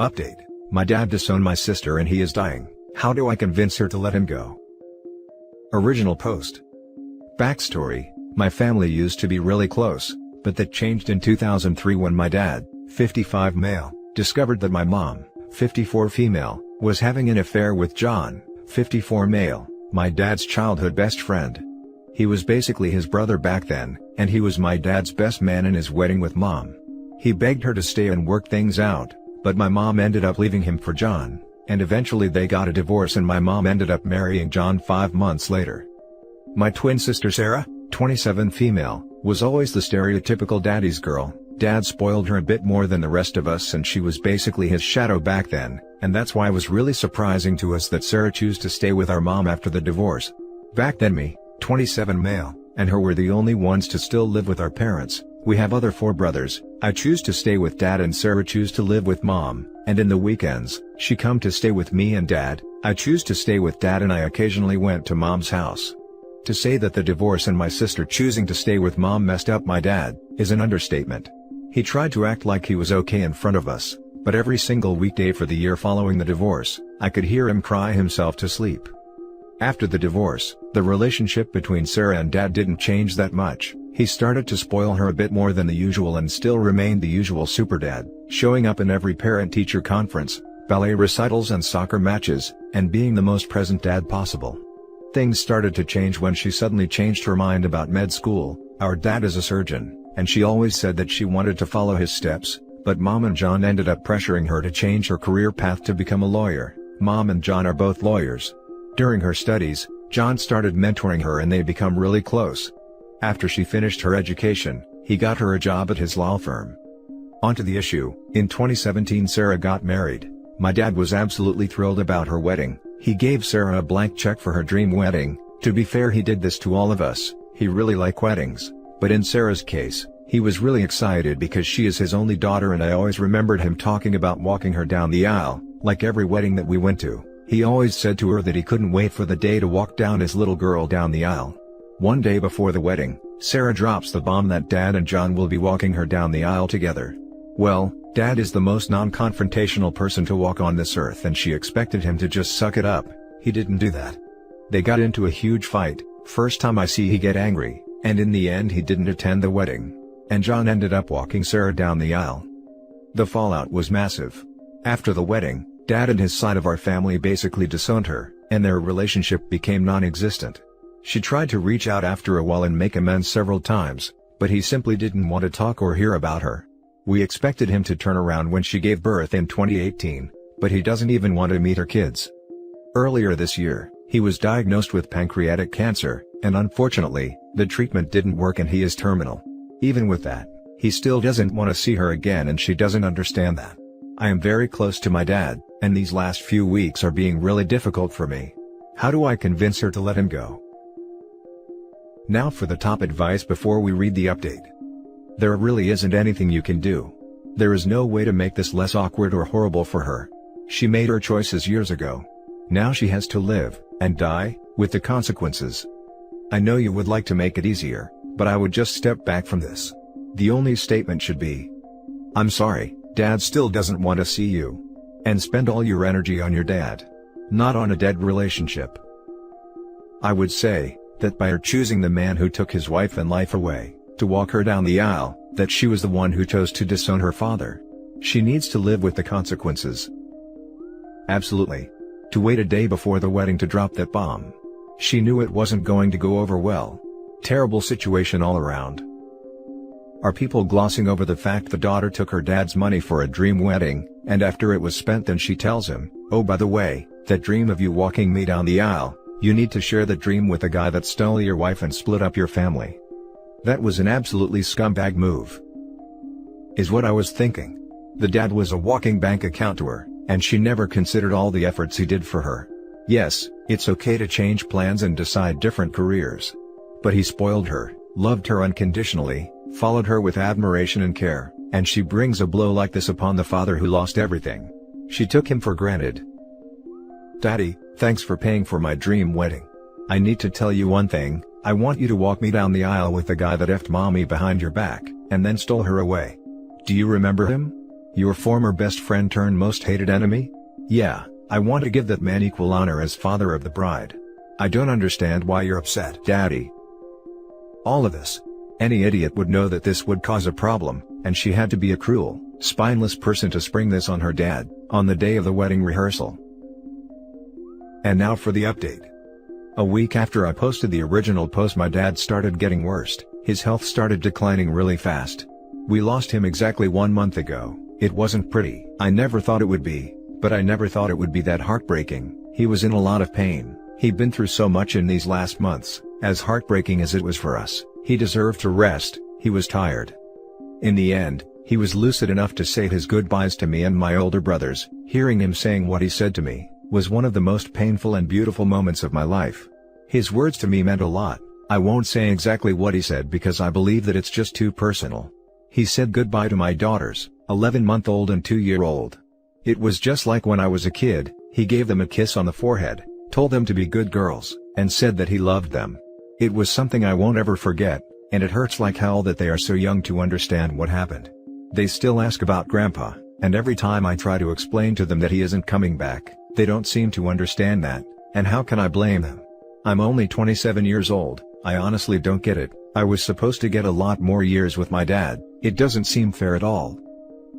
Update: my dad disowned my sister and he is dying. How do I convince her to let him go? Original post. Backstory: my family used to be really close, but that changed in 2003 when my dad, 55 male, discovered that my mom, 54 female, was having an affair with John, 54 male, my dad's childhood best friend. He was basically his brother back then, and he was my dad's best man in his wedding with mom. He begged her to stay and work things out, but my mom ended up leaving him for John, and eventually they got a divorce and my mom ended up marrying John 5 months later. My twin sister Sarah, 27 female, was always the stereotypical daddy's girl. Dad spoiled her a bit more than the rest of us and she was basically his shadow back then, and that's why it was really surprising to us that Sarah chose to stay with our mom after the divorce. Back then me, 27 male, and her were the only ones to still live with our parents. We have other 4 brothers. I choose to stay with dad and Sarah choose to live with mom, and in the weekends, she come to stay with me and dad. I choose to stay with dad and I occasionally went to mom's house. To say that the divorce and my sister choosing to stay with mom messed up my dad, is an understatement. He tried to act like he was okay in front of us, but every single weekday for the year following the divorce, I could hear him cry himself to sleep. After the divorce, the relationship between Sarah and dad didn't change that much. He started to spoil her a bit more than the usual and still remained the usual super dad, showing up in every parent-teacher conference, ballet recitals and soccer matches, and being the most present dad possible. Things started to change when she suddenly changed her mind about med school. Our dad is a surgeon, and she always said that she wanted to follow his steps, but mom and John ended up pressuring her to change her career path to become a lawyer. Mom and John are both lawyers. During her studies, John started mentoring her and they become really close. After she finished her education, he got her a job at his law firm. Onto the issue, in 2017 Sarah got married. My dad was absolutely thrilled about her wedding. He gave Sarah a blank check for her dream wedding. To be fair, he did this to all of us. He really liked weddings. But in Sarah's case, he was really excited because she is his only daughter and I always remembered him talking about walking her down the aisle. Like every wedding that we went to, he always said to her that he couldn't wait for the day to walk down his little girl down the aisle. One day before the wedding, Sarah drops the bomb that dad and John will be walking her down the aisle together. Well, dad is the most non-confrontational person to walk on this earth and she expected him to just suck it up. He didn't do that. They got into a huge fight. First time I see he get angry, and in the end he didn't attend the wedding. And John ended up walking Sarah down the aisle. The fallout was massive. After the wedding, dad and his side of our family basically disowned her, and their relationship became non-existent. She tried to reach out after a while and make amends several times, but he simply didn't want to talk or hear about her. We expected him to turn around when she gave birth in 2018, but he doesn't even want to meet her kids. Earlier this year, he was diagnosed with pancreatic cancer, and unfortunately, the treatment didn't work and he is terminal. Even with that, he still doesn't want to see her again and she doesn't understand that. I am very close to my dad, and these last few weeks are being really difficult for me. How do I convince her to let him go? Now for the top advice before we read the update. There really isn't anything you can do. There is no way to make this less awkward or horrible for her. She made her choices years ago. Now she has to live, and die, with the consequences. I know you would like to make it easier, but I would just step back from this. The only statement should be, I'm sorry, dad still doesn't want to see you. And spend all your energy on your dad. Not on a dead relationship. I would say, that by her choosing the man who took his wife and life away, to walk her down the aisle, that she was the one who chose to disown her father. She needs to live with the consequences. Absolutely. To wait a day before the wedding to drop that bomb. She knew it wasn't going to go over well. Terrible situation all around. Are people glossing over the fact the daughter took her dad's money for a dream wedding, and after it was spent then she tells him, oh by the way, that dream of you walking me down the aisle, you need to share that dream with the guy that stole your wife and split up your family. That was an absolutely scumbag move. Is what I was thinking. The dad was a walking bank account to her, and she never considered all the efforts he did for her. Yes, it's okay to change plans and decide different careers. But he spoiled her, loved her unconditionally, followed her with admiration and care, and she brings a blow like this upon the father who lost everything. She took him for granted. Daddy, thanks for paying for my dream wedding. I need to tell you one thing, I want you to walk me down the aisle with the guy that effed mommy behind your back, and then stole her away. Do you remember him? Your former best friend turned most hated enemy? Yeah, I want to give that man equal honor as father of the bride. I don't understand why you're upset, Daddy. All of this. Any idiot would know that this would cause a problem, and she had to be a cruel, spineless person to spring this on her dad, on the day of the wedding rehearsal. And now for the update. A week after I posted the original post, my dad started getting worse. His health started declining really fast. We lost him exactly 1 month ago. It wasn't pretty. I never thought it would be, but I never thought it would be that heartbreaking. He was in a lot of pain. He'd been through so much in these last months. As heartbreaking as it was for us, he deserved to rest. He was tired. In the end, he was lucid enough to say his goodbyes to me and my older brothers. Hearing him saying what he said to me was one of the most painful and beautiful moments of my life. His words to me meant a lot. I won't say exactly what he said because I believe that it's just too personal. He said goodbye to my daughters, 11-month-old and 2-year-old. It was just like when I was a kid. He gave them a kiss on the forehead, told them to be good girls, and said that he loved them. It was something I won't ever forget, and it hurts like hell that they are so young to understand what happened. They still ask about Grandpa, and every time I try to explain to them that he isn't coming back, they don't seem to understand that, and how can I blame them? I'm only 27 years old. I honestly don't get it. I was supposed to get a lot more years with my dad. It doesn't seem fair at all.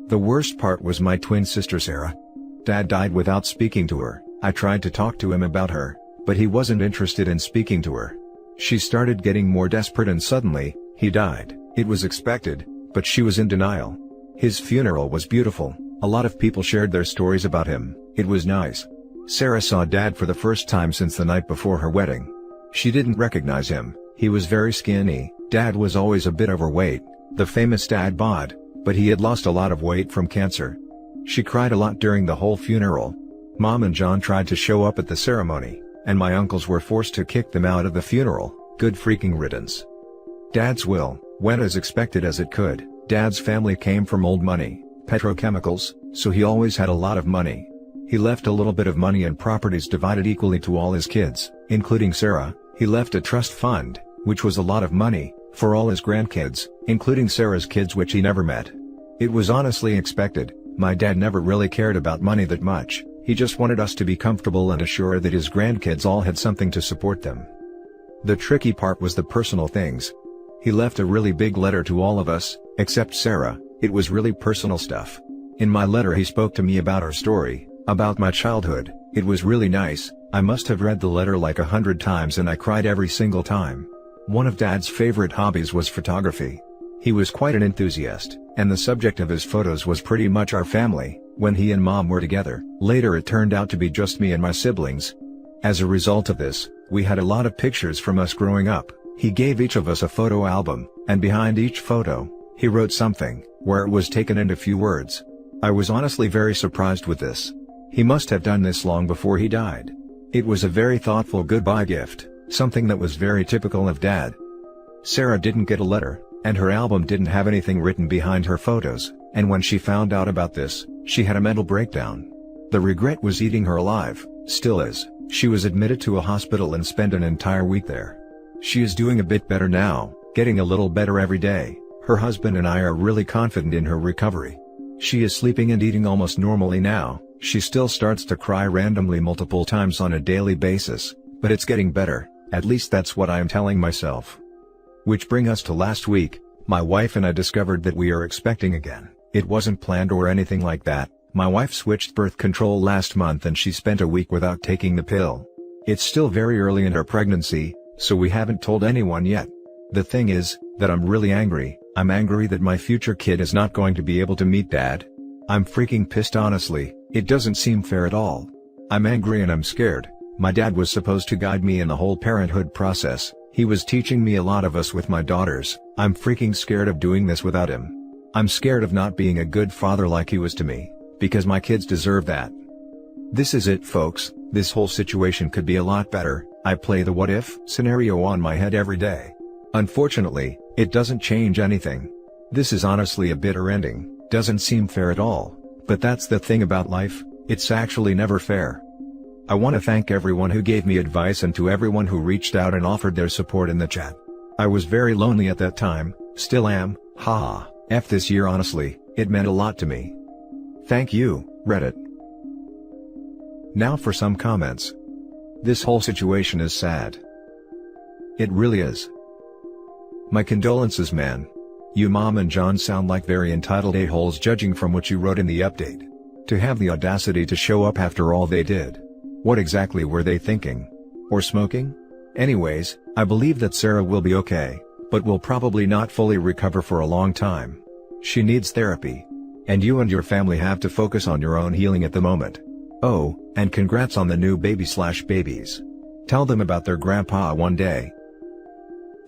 The worst part was my twin sister Sarah. Dad died without speaking to her. I tried to talk to him about her, but he wasn't interested in speaking to her. She started getting more desperate and suddenly, he died. It was expected, but she was in denial. His funeral was beautiful. A lot of people shared their stories about him. It was nice. Sarah saw Dad for the first time since the night before her wedding. She didn't recognize him. He was very skinny. Dad was always a bit overweight, the famous dad bod, but he had lost a lot of weight from cancer. She cried a lot during the whole funeral. Mom and John tried to show up at the ceremony, and my uncles were forced to kick them out of the funeral. Good freaking riddance. Dad's will went as expected as it could. Dad's family came from old money, petrochemicals, so he always had a lot of money. He left a little bit of money and properties divided equally to all his kids, including Sarah. He left a trust fund, which was a lot of money, for all his grandkids, including Sarah's kids which he never met. It was honestly expected. My dad never really cared about money that much. He just wanted us to be comfortable and assure that his grandkids all had something to support them. The tricky part was the personal things. He left a really big letter to all of us, except Sarah. It was really personal stuff. In my letter he spoke to me about our story, about my childhood. It was really nice. I must have read the letter like 100 times and I cried every single time. One of Dad's favorite hobbies was photography. He was quite an enthusiast, and the subject of his photos was pretty much our family, when he and Mom were together. Later it turned out to be just me and my siblings. As a result of this, we had a lot of pictures from us growing up. He gave each of us a photo album, and behind each photo, he wrote something, where it was taken in a few words. I was honestly very surprised with this. He must have done this long before he died. It was a very thoughtful goodbye gift, something that was very typical of Dad. Sarah didn't get a letter, and her album didn't have anything written behind her photos, and when she found out about this, she had a mental breakdown. The regret was eating her alive, still is. She was admitted to a hospital and spent an entire week there. She is doing a bit better now, getting a little better every day. Her husband and I are really confident in her recovery. She is sleeping and eating almost normally now. She still starts to cry randomly multiple times on a daily basis, but it's getting better, at least that's what I am telling myself. Which bring us to last week. My wife and I discovered that we are expecting again. It wasn't planned or anything like that. My wife switched birth control last month and she spent a week without taking the pill. It's still very early in her pregnancy, so we haven't told anyone yet. The thing is, that I'm really angry. I'm angry that my future kid is not going to be able to meet Dad. I'm freaking pissed honestly. It doesn't seem fair at all. I'm angry and I'm scared. My dad was supposed to guide me in the whole parenthood process. He was teaching me a lot of us with my daughters. I'm freaking scared of doing this without him. I'm scared of not being a good father like he was to me, because my kids deserve that. This is it, folks. This whole situation could be a lot better. I play the what if scenario on my head every day. Unfortunately, it doesn't change anything. This is honestly a bitter ending. Doesn't seem fair at all. But that's the thing about life, it's actually never fair. I want to thank everyone who gave me advice and to everyone who reached out and offered their support in the chat. I was very lonely at that time, still am, haha, F this year honestly, it meant a lot to me. Thank you, Reddit. Now for some comments. This whole situation is sad. It really is. My condolences, man. You mom and John sound like very entitled a-holes judging from what you wrote in the update. To have the audacity to show up after all they did. What exactly were they thinking? Or smoking? Anyways, I believe that Sarah will be okay, but will probably not fully recover for a long time. She needs therapy. And you and your family have to focus on your own healing at the moment. Oh, and congrats on the new baby/babies. Tell them about their grandpa one day.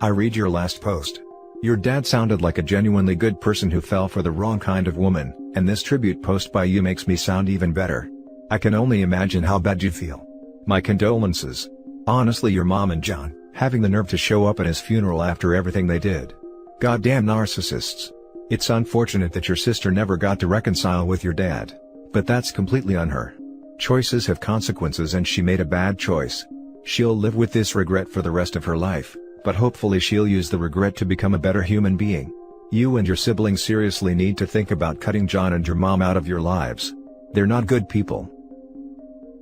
I read your last post. Your dad sounded like a genuinely good person who fell for the wrong kind of woman, and this tribute post by you makes me sound even better. I can only imagine how bad you feel. My condolences. Honestly, your mom and John, having the nerve to show up at his funeral after everything they did. Goddamn narcissists. It's unfortunate that your sister never got to reconcile with your dad. But that's completely on her. Choices have consequences and she made a bad choice. She'll live with this regret for the rest of her life, but hopefully she'll use the regret to become a better human being. You and your siblings seriously need to think about cutting John and your mom out of your lives. They're not good people.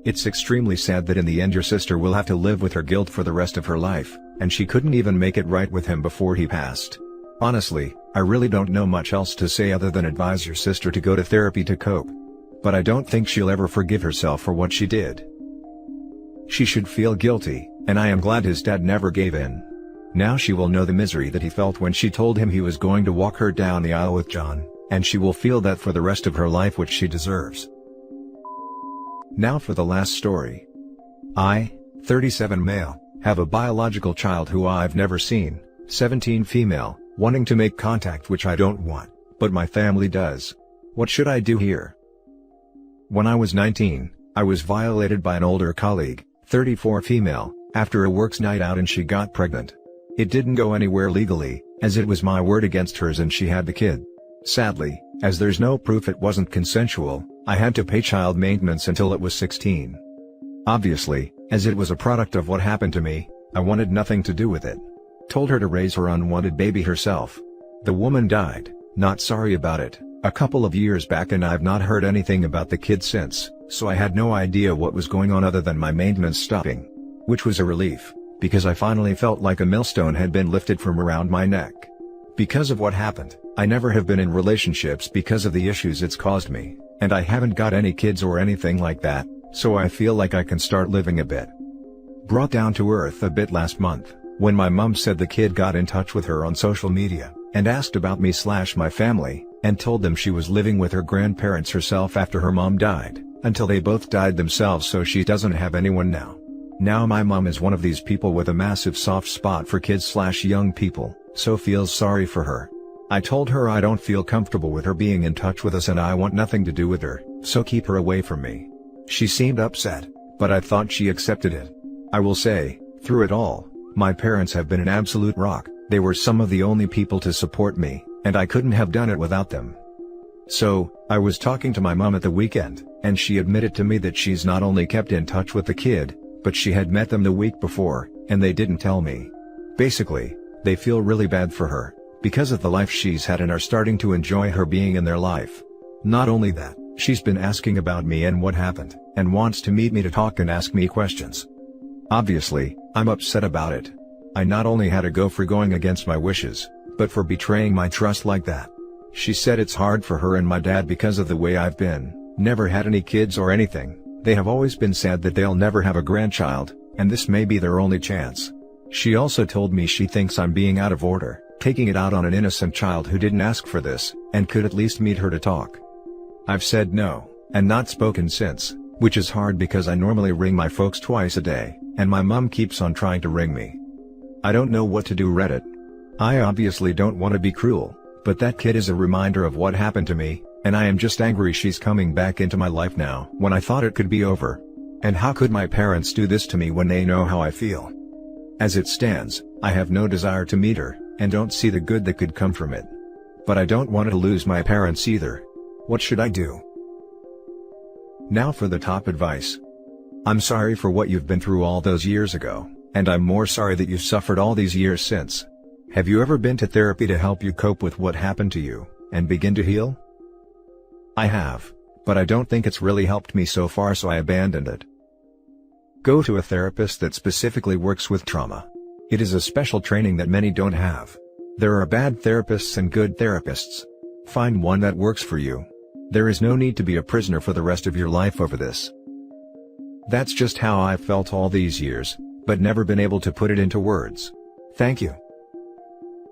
It's extremely sad that in the end your sister will have to live with her guilt for the rest of her life, and she couldn't even make it right with him before he passed. Honestly, I really don't know much else to say other than advise your sister to go to therapy to cope. But I don't think she'll ever forgive herself for what she did. She should feel guilty, and I am glad his dad never gave in. Now she will know the misery that he felt when she told him he was going to walk her down the aisle with John, and she will feel that for the rest of her life, which she deserves. Now for the last story. I, 37 male, have a biological child who I've never seen, 17 female, wanting to make contact which I don't want, but my family does. What should I do here? When I was 19, I was violated by an older colleague, 34 female, after a works night out and she got pregnant. It didn't go anywhere legally, as it was my word against hers and she had the kid. Sadly, as there's no proof it wasn't consensual, I had to pay child maintenance until it was 16. Obviously, as it was a product of what happened to me, I wanted nothing to do with it. Told her to raise her unwanted baby herself. The woman died, not sorry about it, a couple of years back, and I've not heard anything about the kid since, so I had no idea what was going on other than my maintenance stopping. Which was a relief, because I finally felt like a millstone had been lifted from around my neck. Because of what happened, I never have been in relationships because of the issues it's caused me, and I haven't got any kids or anything like that, so I feel like I can start living a bit. Brought down to earth a bit last month, when my mom said the kid got in touch with her on social media, and asked about me/my family, and told them she was living with her grandparents herself after her mom died, until they both died themselves, so she doesn't have anyone now. Now my mom is one of these people with a massive soft spot for kids/young people, so feels sorry for her. I told her I don't feel comfortable with her being in touch with us and I want nothing to do with her, so keep her away from me. She seemed upset, but I thought she accepted it. I will say, through it all, my parents have been an absolute rock. They were some of the only people to support me, and I couldn't have done it without them. So, I was talking to my mom at the weekend, and she admitted to me that she's not only kept in touch with the kid, but she had met them the week before, and they didn't tell me. Basically, they feel really bad for her, because of the life she's had and are starting to enjoy her being in their life. Not only that, she's been asking about me and what happened, and wants to meet me to talk and ask me questions. Obviously, I'm upset about it. I not only had to go for going against my wishes, but for betraying my trust like that. She said it's hard for her and my dad because of the way I've been, never had any kids or anything. They have always been sad that they'll never have a grandchild, and this may be their only chance. She also told me she thinks I'm being out of order, taking it out on an innocent child who didn't ask for this, and could at least meet her to talk. I've said no, and not spoken since, which is hard because I normally ring my folks twice a day, and my mom keeps on trying to ring me. I don't know what to do. Reddit. I obviously don't want to be cruel, but that kid is a reminder of what happened to me, and I am just angry she's coming back into my life now when I thought it could be over. And how could my parents do this to me when they know how I feel? As it stands, I have no desire to meet her, and don't see the good that could come from it. But I don't want to lose my parents either. What should I do? Now for the top advice. I'm sorry for what you've been through all those years ago, and I'm more sorry that you've suffered all these years since. Have you ever been to therapy to help you cope with what happened to you, and begin to heal? I have, but I don't think it's really helped me so far, so I abandoned it. Go to a therapist that specifically works with trauma. It is a special training that many don't have. There are bad therapists and good therapists. Find one that works for you. There is no need to be a prisoner for the rest of your life over this. That's just how I've felt all these years, but never been able to put it into words. Thank you.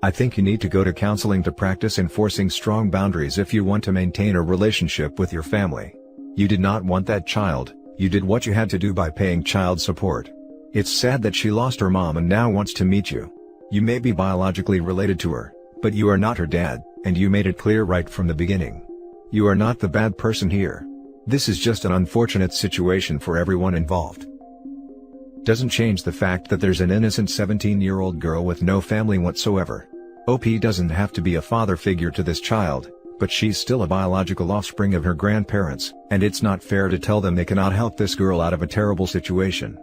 I think you need to go to counseling to practice enforcing strong boundaries if you want to maintain a relationship with your family. You did not want that child, you did what you had to do by paying child support. It's sad that she lost her mom and now wants to meet you. You may be biologically related to her, but you are not her dad, and you made it clear right from the beginning. You are not the bad person here. This is just an unfortunate situation for everyone involved. Doesn't change the fact that there's an innocent 17-year-old girl with no family whatsoever. OP doesn't have to be a father figure to this child, but she's still a biological offspring of her grandparents, and it's not fair to tell them they cannot help this girl out of a terrible situation.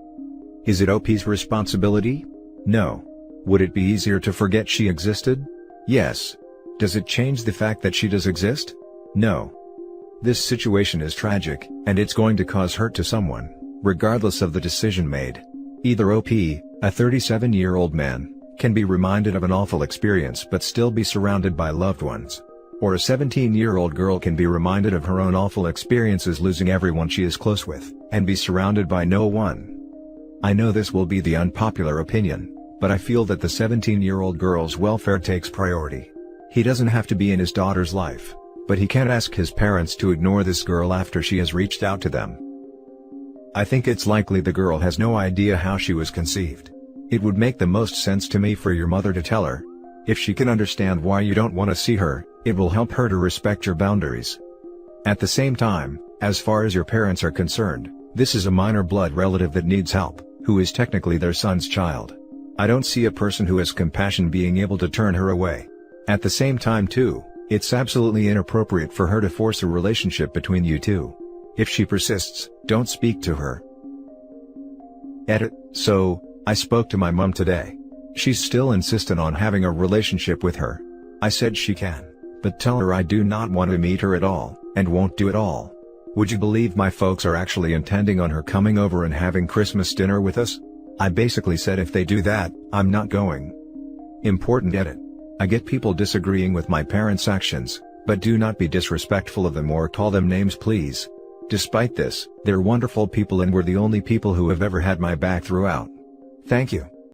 Is it OP's responsibility? No. Would it be easier to forget she existed? Yes. Does it change the fact that she does exist? No. This situation is tragic, and it's going to cause hurt to someone, regardless of the decision made. Either OP, a 37-year-old man, can be reminded of an awful experience but still be surrounded by loved ones. Or a 17-year-old girl can be reminded of her own awful experiences losing everyone she is close with, and be surrounded by no one. I know this will be the unpopular opinion, but I feel that the 17-year-old girl's welfare takes priority. He doesn't have to be in his daughter's life, but he can't ask his parents to ignore this girl after she has reached out to them. I think it's likely the girl has no idea how she was conceived. It would make the most sense to me for your mother to tell her. If she can understand why you don't want to see her, it will help her to respect your boundaries. At the same time, as far as your parents are concerned, this is a minor blood relative that needs help, who is technically their son's child. I don't see a person who has compassion being able to turn her away. At the same time too, it's absolutely inappropriate for her to force a relationship between you two. If she persists, don't speak to her. Edit. So, I spoke to my mom today. She's still insistent on having a relationship with her. I said she can, but tell her I do not want to meet her at all, and won't do it all. Would you believe my folks are actually intending on her coming over and having Christmas dinner with us? I basically said if they do that, I'm not going. Important edit. I get people disagreeing with my parents' actions, but do not be disrespectful of them or call them names please. Despite this, they're wonderful people and were the only people who have ever had my back throughout. Thank you.